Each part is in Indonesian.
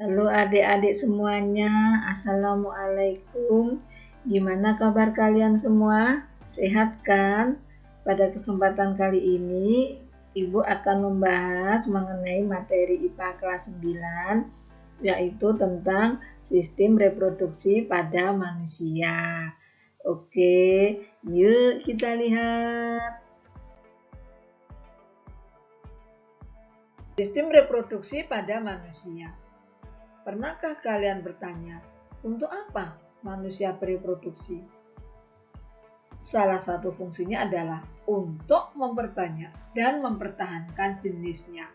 Halo adik-adik semuanya, Assalamualaikum. Gimana kabar kalian semua? Sehat kan? Pada kesempatan kali ini, Ibu akan membahas mengenai materi IPA kelas 9, yaitu tentang sistem reproduksi pada manusia. Oke, yuk kita lihat. Sistem reproduksi pada manusia. Pernahkah kalian bertanya, untuk apa manusia bereproduksi? Salah satu fungsinya adalah untuk memperbanyak dan mempertahankan jenisnya.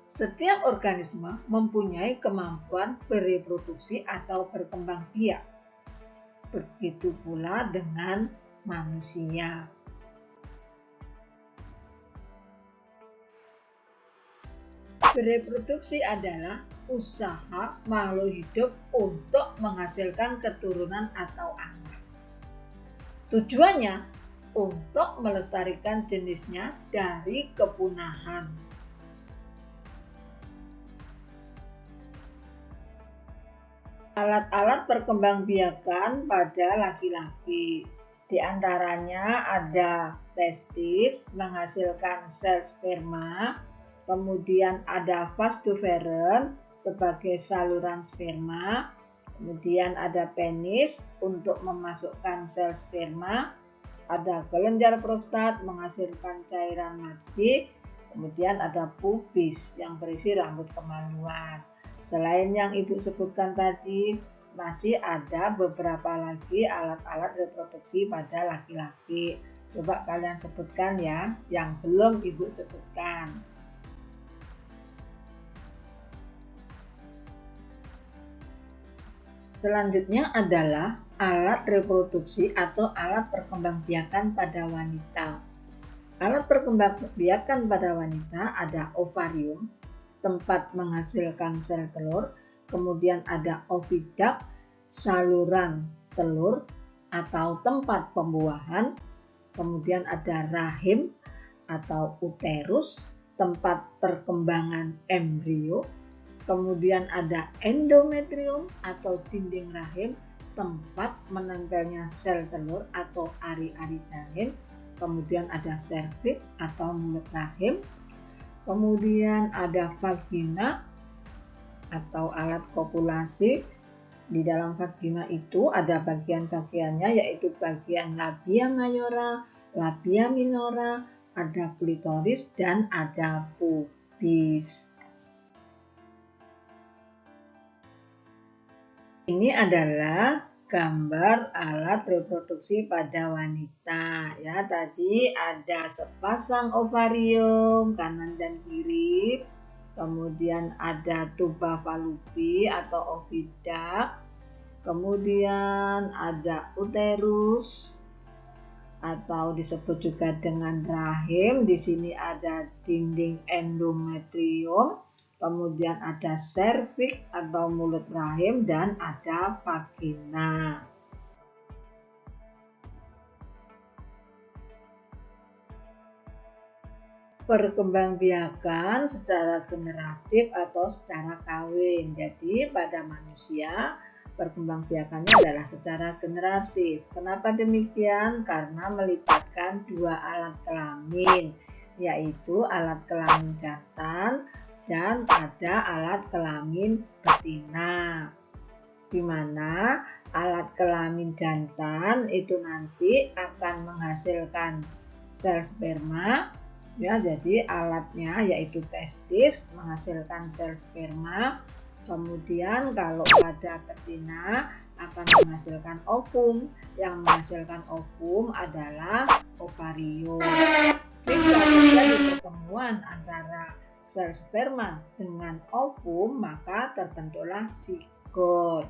Setiap organisme mempunyai kemampuan bereproduksi atau berkembang biak. Begitu pula dengan manusia. Bereproduksi adalah usaha makhluk hidup untuk menghasilkan keturunan atau anak. Tujuannya untuk melestarikan jenisnya dari kepunahan. Alat-alat perkembangbiakan pada laki-laki. Di antaranya ada testis menghasilkan sel sperma, kemudian ada vas deferens sebagai saluran sperma, kemudian ada penis untuk memasukkan sel sperma, ada kelenjar prostat menghasilkan cairan matsi, kemudian ada pubis yang berisi rambut kemaluan. Selain yang Ibu sebutkan tadi, masih ada beberapa lagi alat-alat reproduksi pada laki-laki. Coba kalian sebutkan ya, yang belum Ibu sebutkan. Selanjutnya adalah alat reproduksi atau alat perkembangbiakan pada wanita. Alat perkembangbiakan pada wanita ada ovarium, tempat menghasilkan sel telur, kemudian ada oviduct, saluran telur atau tempat pembuahan, kemudian ada rahim atau uterus, tempat perkembangan embrio, kemudian ada endometrium atau dinding rahim, tempat menempelnya sel telur atau ari-ari janin, kemudian ada serviks atau mulut rahim, kemudian ada vagina atau alat kopulasi. Di dalam vagina itu ada bagian-bagiannya, yaitu bagian labia mayora, labia minora, ada klitoris, dan ada pubis. Ini adalah gambar alat reproduksi pada wanita. Ya, tadi ada sepasang ovarium kanan dan kiri, kemudian ada tuba fallopi atau oviduct, kemudian ada uterus atau disebut juga dengan rahim. Di sini ada dinding endometrium, kemudian ada serviks atau mulut rahim, dan ada vagina. Perkembangbiakan secara generatif atau secara kawin. Jadi pada manusia perkembangbiakannya adalah secara generatif. Kenapa demikian? Karena melibatkan dua alat kelamin, yaitu alat kelamin jantan dan ada alat kelamin betina. Di mana alat kelamin jantan itu nanti akan menghasilkan sel sperma. Ya, jadi alatnya yaitu testis menghasilkan sel sperma. Kemudian kalau pada betina akan menghasilkan ovum. Yang menghasilkan ovum adalah ovarium. Jika terjadi pertemuan antara sel sperma dengan ovum, maka terbentuklah zigot.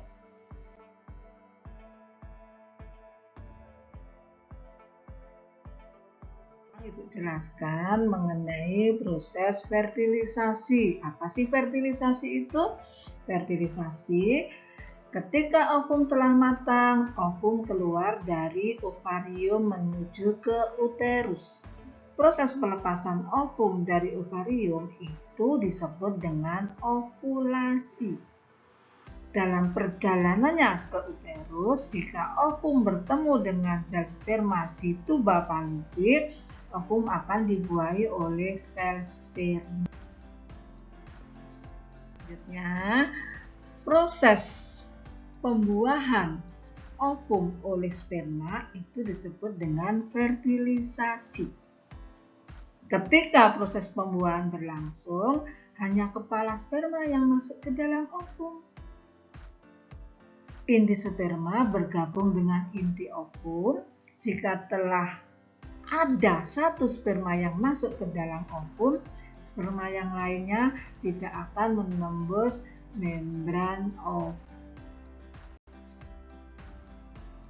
Ibu jelaskan mengenai proses fertilisasi. Apa sih fertilisasi itu? Fertilisasi ketika ovum telah matang, ovum keluar dari ovarium menuju ke uterus. Proses pelepasan ovum dari ovarium itu disebut dengan ovulasi. Dalam perjalanannya ke uterus, jika ovum bertemu dengan sel sperma di tuba Fallopi, ovum akan dibuahi oleh sel sperma. Selanjutnya, proses pembuahan ovum oleh sperma itu disebut dengan fertilisasi. Ketika proses pembuahan berlangsung, hanya kepala sperma yang masuk ke dalam ovum. Inti sperma bergabung dengan inti ovum. Jika telah ada satu sperma yang masuk ke dalam ovum, sperma yang lainnya tidak akan menembus membran ovum.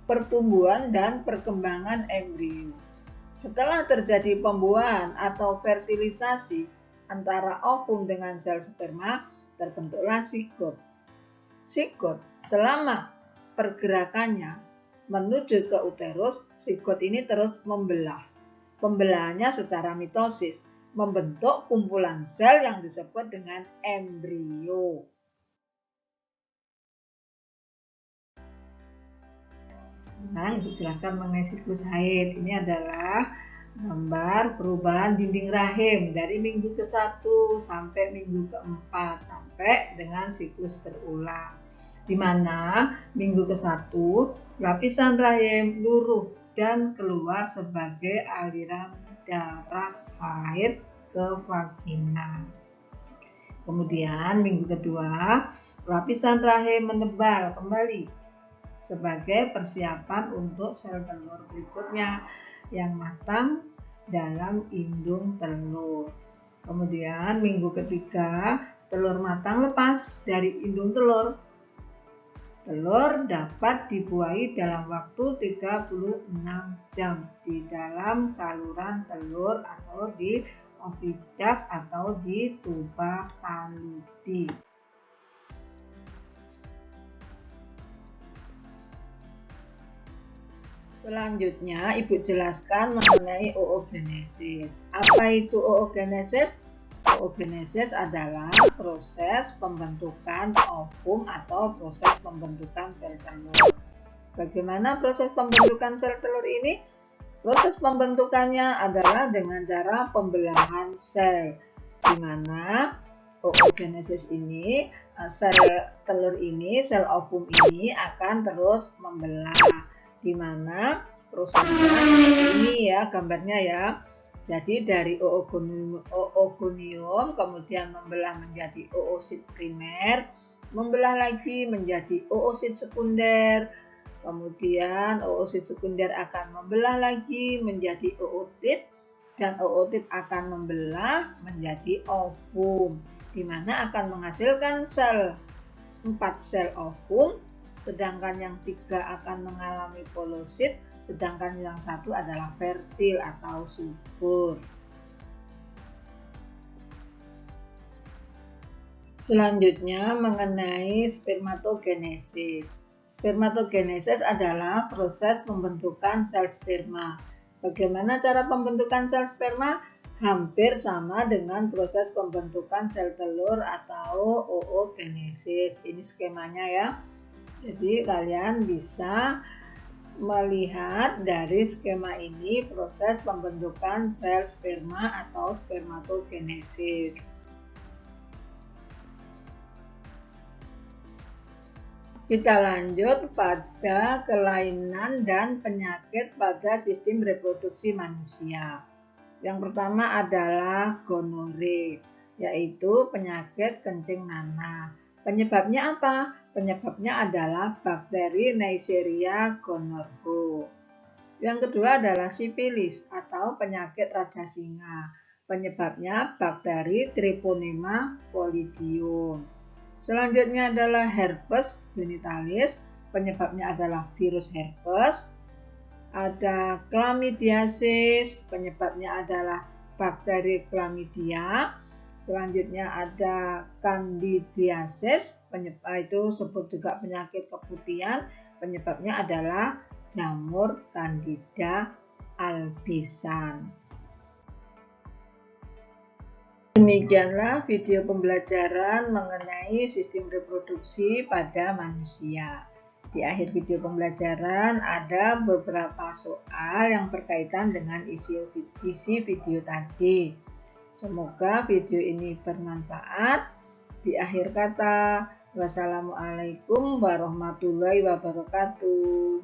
Pertumbuhan dan perkembangan embrio. Setelah terjadi pembuahan atau fertilisasi antara ovum dengan sel sperma, terbentuklah sigot. Sigot selama pergerakannya menuju ke uterus, sigot ini terus membelah. Pembelahannya secara mitosis, membentuk kumpulan sel yang disebut dengan embrio. Nah, Ibu jelaskan mengenai siklus haid. Ini adalah gambar perubahan dinding rahim dari minggu ke-1 sampai minggu ke-4 sampai dengan siklus berulang. Di mana minggu ke-1 lapisan rahim luruh dan keluar sebagai aliran darah haid ke vagina. Kemudian minggu kedua lapisan rahim menebal kembali sebagai persiapan untuk sel telur berikutnya yang matang dalam indung telur. Kemudian minggu ketiga telur matang lepas dari indung telur. Telur dapat dibuahi dalam waktu 36 jam di dalam saluran telur atau di oviduct atau di tuba Fallopi. Selanjutnya, Ibu jelaskan mengenai oogenesis. Apa itu oogenesis? Oogenesis adalah proses pembentukan ovum atau proses pembentukan sel telur. Bagaimana proses pembentukan sel telur ini? Proses pembentukannya adalah dengan cara pembelahan sel, di mana oogenesis ini, sel telur ini, sel ovum ini akan terus membelah. Di mana prosesnya seperti ini ya gambarnya ya. Jadi dari oogonium kemudian membelah menjadi oosit primer, membelah lagi menjadi oosit sekunder, kemudian oosit sekunder akan membelah lagi menjadi ootit, dan ootit akan membelah menjadi ovum, di mana akan menghasilkan 4 sel ovum, sedangkan yang 3 akan mengalami polosit, sedangkan yang 1 adalah fertil atau subur. Selanjutnya mengenai spermatogenesis. Spermatogenesis adalah proses pembentukan sel sperma. Bagaimana cara pembentukan sel sperma? Hampir sama dengan proses pembentukan sel telur atau oogenesis. Ini skemanya ya. Jadi kalian bisa melihat dari skema ini proses pembentukan sel sperma atau spermatogenesis. Kita lanjut pada kelainan dan penyakit pada sistem reproduksi manusia. Yang pertama adalah gonore, yaitu penyakit kencing nanah. Penyebabnya apa? Penyebabnya adalah bakteri Neisseria gonorrhoeae. Yang kedua adalah sifilis atau penyakit raja singa. Penyebabnya bakteri Treponema pallidum. Selanjutnya adalah herpes genitalis. Penyebabnya adalah virus herpes. Ada chlamydiasis. Penyebabnya adalah bakteri chlamydia. Selanjutnya ada candidiasis, itu disebut juga penyakit keputihan, penyebabnya adalah jamur Candida albicans. Demikianlah video pembelajaran mengenai sistem reproduksi pada manusia. Di akhir video pembelajaran ada beberapa soal yang berkaitan dengan isi video tadi. Semoga video ini bermanfaat. Di akhir kata, wassalamualaikum warahmatullahi wabarakatuh.